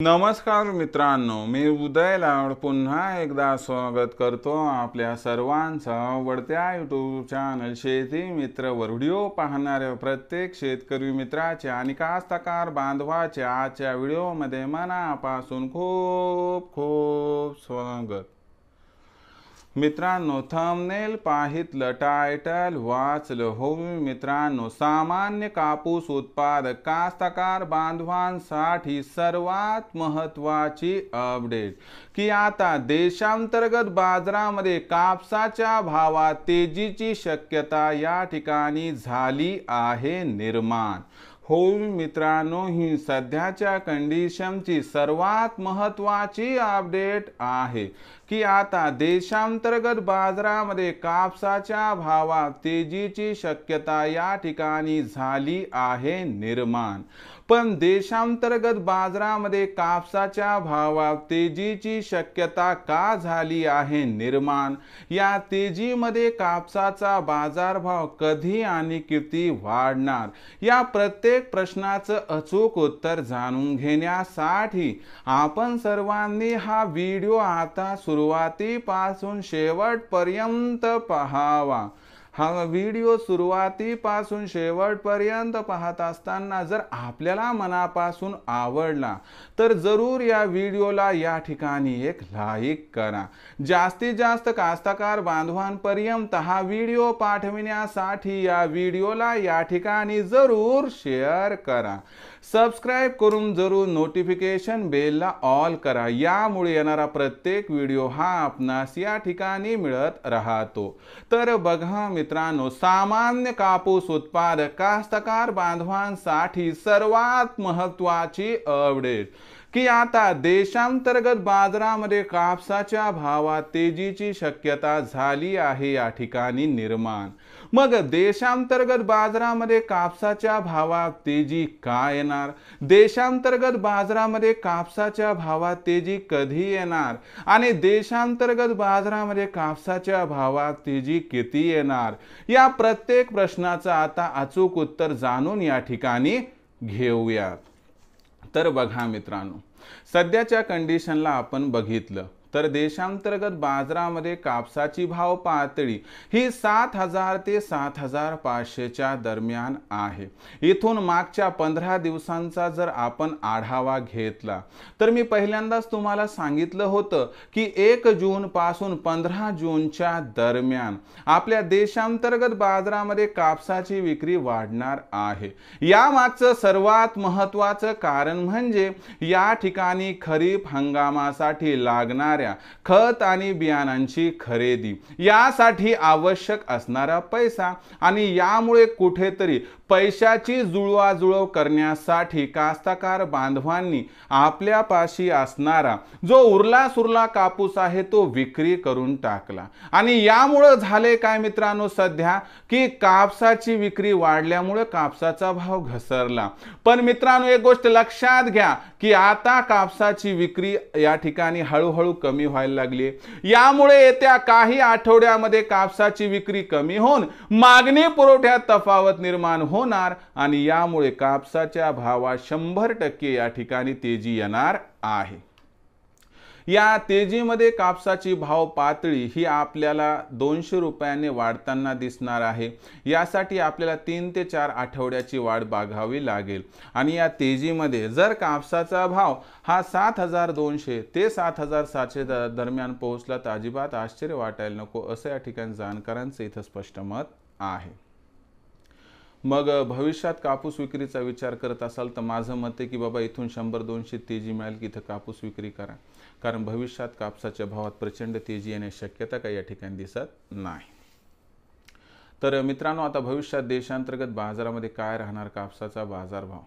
नमस्कार मित्रांनो, मी उदय लाड पुन्हा एकदा स्वागत करतो आपल्या सर्वांचं आवडत्या यूट्यूब चॅनल शेती मित्रवर व्हिडिओ पाहणाऱ्या प्रत्येक शेतकरी मित्राचे आणि कास्तकार बांधवाचे आजच्या व्हिडिओमध्ये मनापासून खूप खूप स्वागत। मित्रांनो, थंबनेल पाहितलं, टायटल वाचलं हो मित्रांनो, सामान्य कापूस उत्पादक कास्तकार बांधवांसाठी सर्वात महत्त्वाची अपडेट की आता देशांतर्गत बाजारामध्ये कापसाच्या भावात तेजीची शक्यता या ठिकाणी झाली आहे निर्माण। हो मित्रांनो, ही सध्याच्या कंडिशनची सर्वात महत्त्वाची अपडेट आहे की आता देशांतर्गत बाजारामध्ये कापसाच्या भावात तेजीची शक्यता या ठिकाणी झाली आहे निर्माण। पण देशांतर्गत बाजारामध्ये कापसाच्या भावात तेजीची शक्यता का झाली आहे निर्माण? या तेजीमध्ये कापसाचा बाजारभाव कधी आणि किती वाढणार? या प्रत्येक प्रश्नाचं अचूक उत्तर जाणून घेण्यासाठी आपण सर्वांनी हा व्हिडिओ आता सुरुवातीपासून शेवटपर्यंत पाहावा। हा व्हिडिओ सुरुवातीपासून शेवटपर्यंत पाहत असताना जर आपल्याला मनापासून आवडला तर जरूर या व्हिडिओला या ठिकाणी एक लाईक करा। जास्तीत जास्त कास्तकार बांधवांपर्यंत हा व्हिडिओ पाठविण्यासाठी या व्हिडिओला या ठिकाणी जरूर शेअर करा। सबस्क्राइब करून जरूर नोटिफिकेशन बेलला ऑल करा, यामुळे येणारा प्रत्येक व्हिडिओ हा आपणास या ठिकाणी मिळत राहतो। तर बघा मित्रांनो, सामान्य कापूस उत्पादक कास्तकार बांधवांसाठी सर्वात महत्त्वाची अपडेट की आता देशांतर्गत बाजारामध्ये कापसाच्या भावात तेजीची शक्यता झाली आहे या ठिकाणी निर्माण। मग देशांतर्गत बाजारामध्ये कापसाच्या भावात तेजी का येणार? देशांतर्गत बाजारामध्ये कापसाच्या भावात तेजी कधी येणार? आणि देशांतर्गत बाजारामध्ये कापसाच्या भावात तेजी किती येणार? या प्रत्येक प्रश्नाचं आता अचूक उत्तर जाणून या ठिकाणी घेऊयात। तर बघा मित्रांनो, सध्याच्या कंडिशनला आपण बघितलं तर देशांतर्गत बाजारामध्ये कापसाची भाव पातळी ही 7000 ते 7500 च्या दरम्यान आहे। इथून मागच्या 15 दिवसांचा जर आपण आढावा घेतला तर मी पहिल्यांदाच तुम्हाला सांगितलं होतं की 1 जून पासून 15 जूनच्या दरम्यान आपल्या देशांतर्गत बाजारामध्ये कापसाची विक्री वाढणार आहे। या मागचं सर्वात महत्त्वाचं कारण म्हणजे या ठिकाणी खरीप हंगामासाठी लागणाऱ्या खत आणि बियाणांची खरेदी, यासाठी आवश्यक असणारा पैसा आणि यामुळे कुठेतरी पैशाची जुळवाजुळव करण्यासाठी कास्तकार बांधवांनी आपल्यापाशी असणारा जो उरला सुरला कापूस आहे तो विक्री करून टाकला। आणि यामुळे झाले काय मित्रांनो, सध्या की कापसाची विक्री वाढल्यामुळे कापसाचा भाव घसरला। पण मित्रांनो, एक गोष्ट लक्षात घ्या की आता कापसाची विक्री या ठिकाणी हळूहळू कमी व्हायला लागली। यामुळे येत्या काही आठवड्यामध्ये कापसाची विक्री कमी होऊन मागणी पुरवठ्यात तफावत निर्माण होणार आणि यामुळे कापसाच्या भावात 100% या ठिकाणी तेजी येणार आहे। या तेजीमध्ये कापसाची भाव पातळी ही आपल्याला 200 रुपयांनी वाढताना दिसणार आहे। यासाठी आपल्याला 3 ते 4 आठवड्याची वाढ बघावी लागेल आणि या तेजीमध्ये जर कापसाचा भाव हा 7200 ते 7700 दरम्यान पोहोचला तर अजिबात आश्चर्य वाटायला नको, असं या ठिकाणी जाणकारांचं इथं स्पष्ट मत आहे। मग भविष्यात कापूस विक्रीचा विचार करत असाल तर माझं मत आहे की बाबा इथून 100-200 तेजी मिळेल की इथं कापूस विक्री करा, कारण भविष्यात कापसाच्या भावात प्रचंड तेजी येण्याची शक्यता काही या ठिकाणी दिसत नाही। तर मित्रांनो, आता भविष्यात देशांतर्गत बाजारामध्ये काय राहणार कापसाचा बाजारभाव,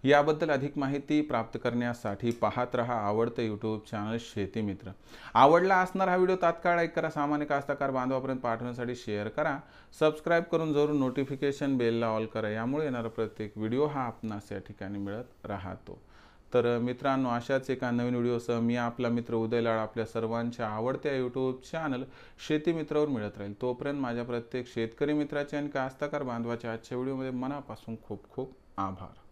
याबद्दल अधिक माहिती प्राप्त करण्यासाठी पाहत रहा आवडतं यूट्यूब चॅनल शेती मित्र। आवडला असणार हा व्हिडिओ तात्काळ लाईक करा, सामान्य कास्तकार बांधवापर्यंत पाठवण्यासाठी शेअर करा, सबस्क्राइब करून जरूर नोटिफिकेशन बेलला ऑल करा, यामुळे येणारा प्रत्येक व्हिडिओ हा आपणास या ठिकाणी मिळत राहतो। तर मित्रांनो, अशाच एका नवीन व्हिडिओसह मी आपला मित्र उदय लाड आपल्या सर्वांच्या आवडत्या यूट्यूब चॅनल शेती मित्रावर मिळत राहील। तोपर्यंत माझ्या प्रत्येक शेतकरी मित्राचे आणि कास्तकार बांधवाच्या आजच्या व्हिडिओमध्ये मनापासून खूप खूप आभार।